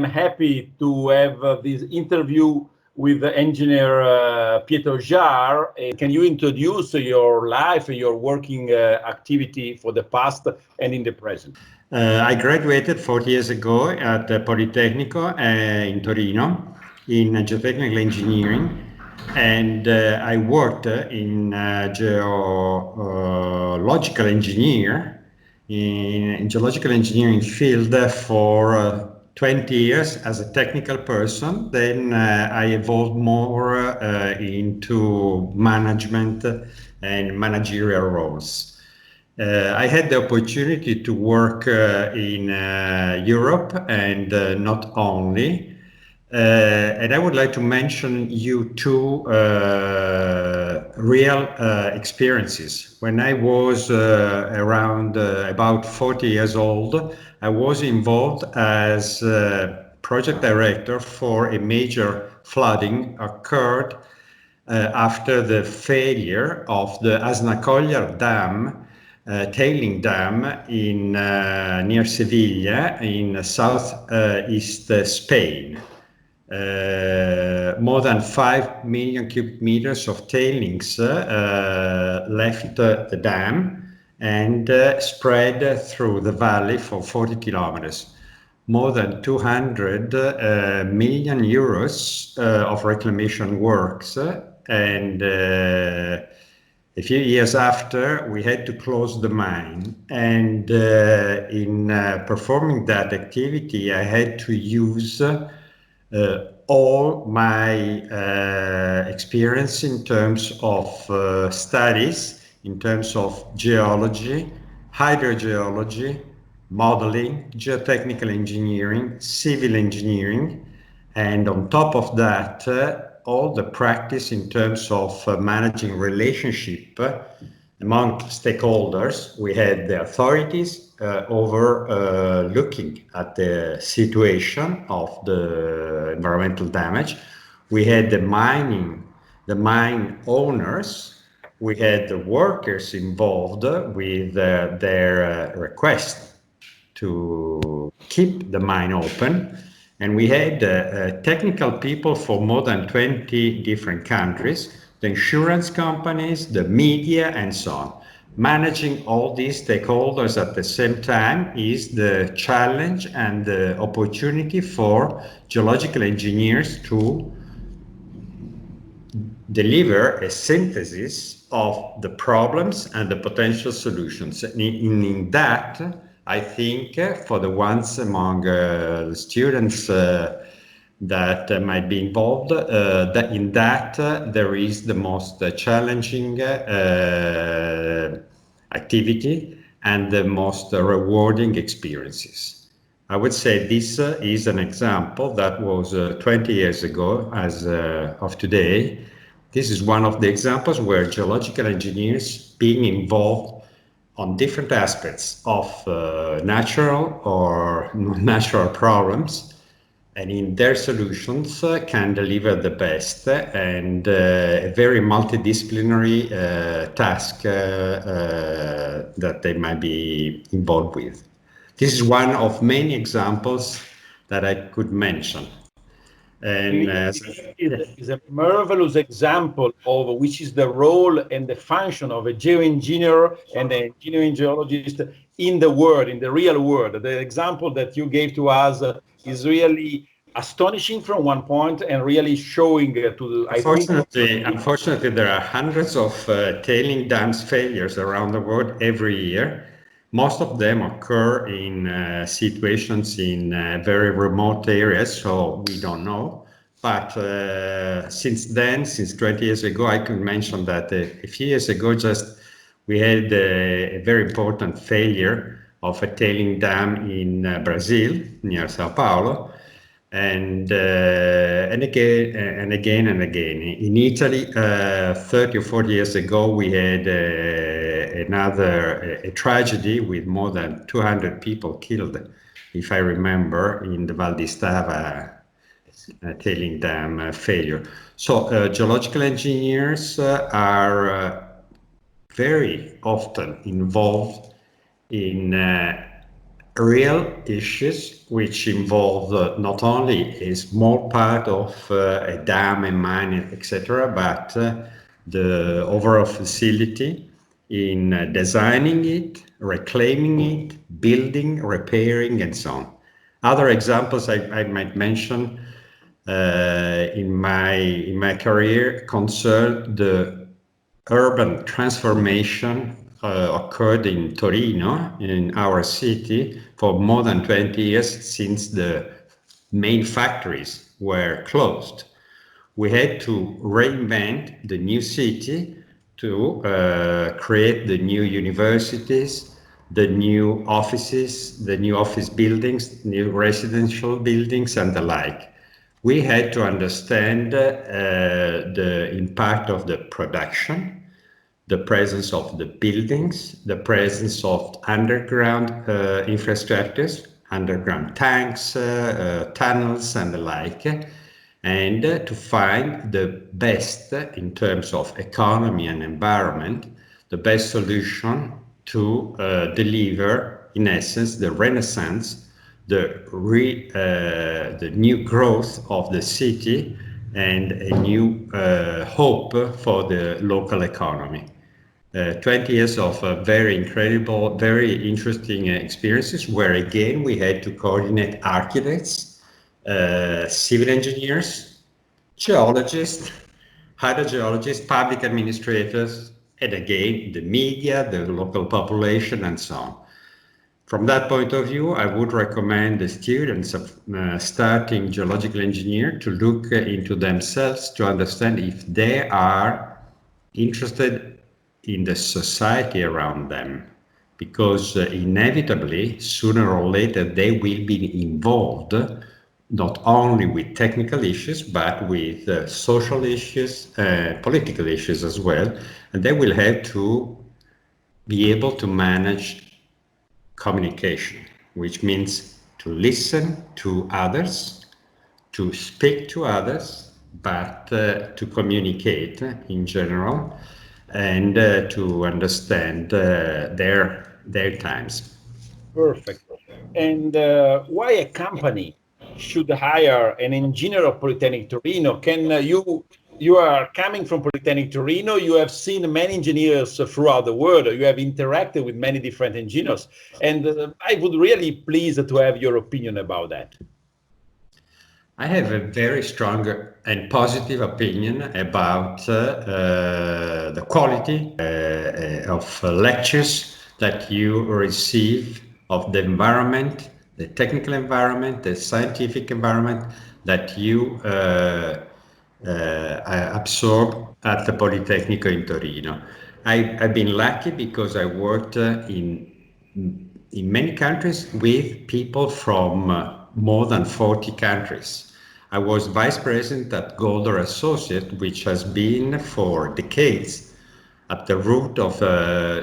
I'm happy to have this interview with engineer Pietro Jarre. Can you introduce your life, your working activity for the past and in the present? I graduated 4 years ago at Politecnico in Torino in geotechnical engineering, and I worked in geological engineering field for 20 years as a technical person. Then I evolved more into management and managerial roles. I had the opportunity to work in Europe and not only. And I would like to mention you two real experiences. When I was around about 40 years old, I was involved as project director for a major flooding occurred after the failure of the Asnacollar Dam, tailing dam in near Sevilla in southeast Spain. More than 5 million cubic meters of tailings left the dam and spread through the valley for 40 kilometers. More than 200 million euros of reclamation works, and a few years after we had to close the mine. And in performing that activity, I had to use all my experience in terms of studies, in terms of geology, hydrogeology, modeling, geotechnical engineering, civil engineering, and on top of that, all the practice in terms of managing relationship among stakeholders. We had the authorities looking at the situation of the environmental damage. We had the mine owners. We had the workers involved with their request to keep the mine open. And we had technical people for more than 20 different countries, the insurance companies, the media, and so on. Managing all these stakeholders at the same time is the challenge and the opportunity for geological engineers to deliver a synthesis of the problems and the potential solutions. In that, I think for the ones among the students that might be involved, there is the most challenging activity and the most rewarding experiences. I would say this is an example that was 20 years ago as of today. This is one of the examples where geological engineers being involved on different aspects of natural or non-natural problems, and in their solutions can deliver the best and a very multidisciplinary task that they might be involved with. This is one of many examples that I could mention. And is a marvelous example of which is the role and the function of a geoengineer and an engineering geologist in the world, in the real world. The example that you gave to us is really astonishing from one point and really showing to Unfortunately, there are hundreds of tailing dams failures around the world every year. Most of them occur in situations in very remote areas, so we don't know. But since 20 years ago, I could mention that a few years ago, we had a very important failure of a tailing dam in Brazil, near Sao Paulo. And again. In Italy, 30 or 40 years ago, we had another tragedy with more than 200 people killed, if I remember, in the Val di Stava tailing dam failure. So geological engineers are very often involved in real issues which involve not only a small part of a dam and mine, etc., but the overall facility in designing it, reclaiming it, building, repairing, and so on. Other examples I might mention in my career concern the urban transformation occurred in Torino, in our city, for more than 20 years since the main factories were closed. We had to reinvent the new city to create the new universities, the new offices, the new office buildings, new residential buildings, and the like. We had to understand the impact of the production, the presence of the buildings, the presence of underground infrastructures, underground tanks, tunnels, and the like, and to find the best in terms of economy and environment, the best solution to deliver, in essence, the renaissance, the new growth of the city, and a new hope for the local economy. 20 years of very incredible, very interesting experiences where again we had to coordinate architects, civil engineers, geologists, hydrogeologists, public administrators, and again the media, the local population, and so on. From that point of view, I would recommend the students of starting geological engineer to look into themselves to understand if they are interested in the society around them, because inevitably, sooner or later, they will be involved not only with technical issues, but with social issues, political issues as well, and they will have to be able to manage communication, which means to listen to others, to speak to others, but to communicate in general, and to understand their times. Perfect. And why a company should hire an engineer of Polytechnic Torino? Can you are coming from Polytechnic Torino, you have seen many engineers throughout the world, you have interacted with many different engineers, and I would really pleased to have your opinion about that. I have a very strong and positive opinion about the quality of lectures that you receive, of the environment, the technical environment, the scientific environment that you absorb at the Politecnico in Torino. I've been lucky because I worked in many countries with people from more than 40 countries. I was vice president at Golder Associate, which has been for decades at the root of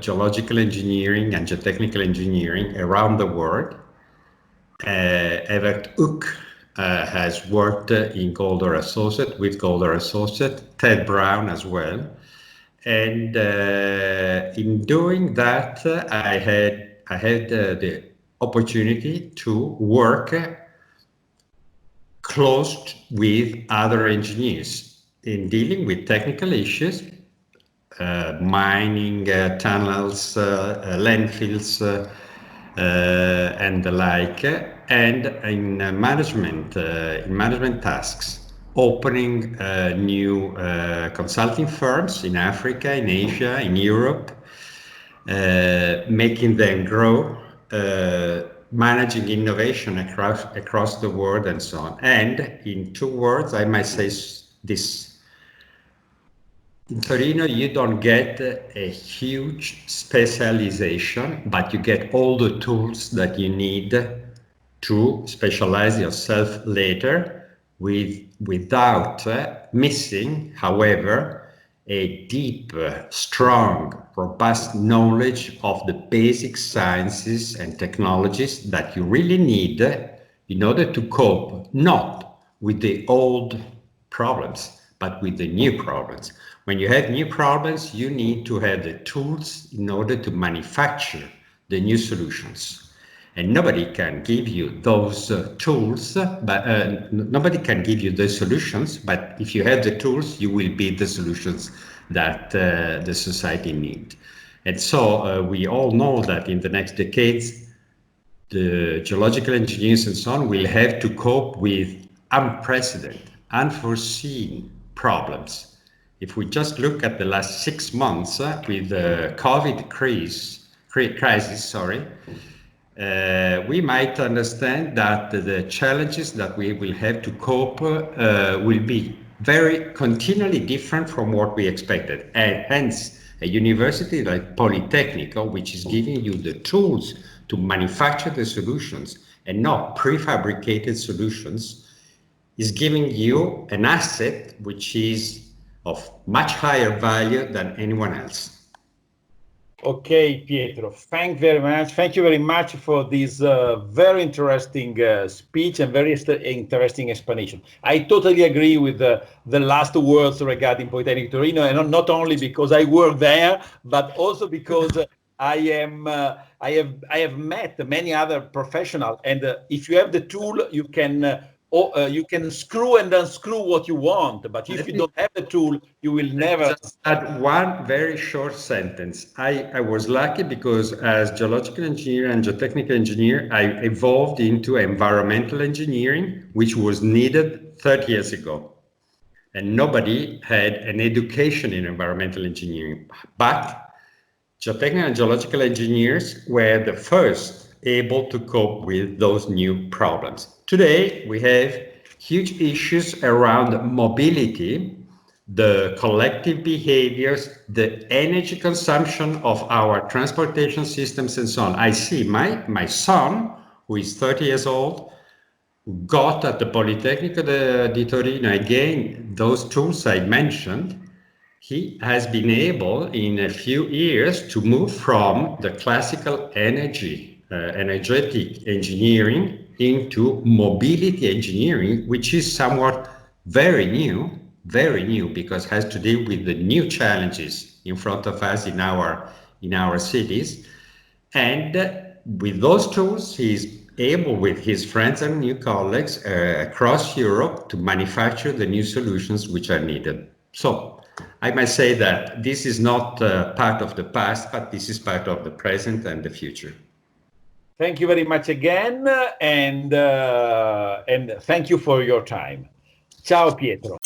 geological engineering and geotechnical engineering around the world. Evert Hoek has worked in Golder Associate, with Golder Associate, Ted Brown as well. And in doing that, I had the opportunity to work close with other engineers in dealing with technical issues, mining, tunnels, landfills, and the like, and in management tasks, opening new consulting firms in Africa, in Asia, in Europe, making them grow, managing innovation across the world, and so on. And in two words, I might say this. In Torino, you don't get a huge specialization, but you get all the tools that you need to specialize yourself later without missing, however, a deep, strong, robust knowledge of the basic sciences and technologies that you really need in order to cope not with the old problems, but with the new problems. When you have new problems, you need to have the tools in order to manufacture the new solutions. And nobody can give you those tools, but nobody can give you the solutions. But if you have the tools, you will be the solutions that the society needs. And so we all know that in the next decades, the geological engineers and so on will have to cope with unprecedented, unforeseen problems. If we just look at the last 6 months with the COVID crisis, we might understand that the challenges that we will have to cope will be very continually different from what we expected. And hence, a university like Polytechnico, which is giving you the tools to manufacture the solutions and not prefabricated solutions, is giving you an asset which is of much higher value than anyone else. Okay, Pietro, thank you very much for this very interesting speech and very interesting explanation. I totally agree with the last words regarding Polytechnic Torino, and not only because I work there, but also because I have met many other professionals, and if you have the tool, you can screw and unscrew what you want, but if you don't have the tool, you will never. Just add one very short sentence. I was lucky because as geological engineer and geotechnical engineer, I evolved into environmental engineering, which was needed 30 years ago. And nobody had an education in environmental engineering. But geotechnical and geological engineers were the first able to cope with those new problems. Today, we have huge issues around mobility, the collective behaviors, the energy consumption of our transportation systems, and so on. I see my son, who is 30 years old, got at the Politecnico di Torino again those tools I mentioned. He has been able in a few years to move from the classical energetic engineering into mobility engineering, which is somewhat very new because it has to deal with the new challenges in front of us in our cities. And with those tools, he's able, with his friends and new colleagues across Europe, to manufacture the new solutions which are needed. So I might say that this is not part of the past, but this is part of the present and the future. Thank you very much again, and thank you for your time. Ciao, Pietro.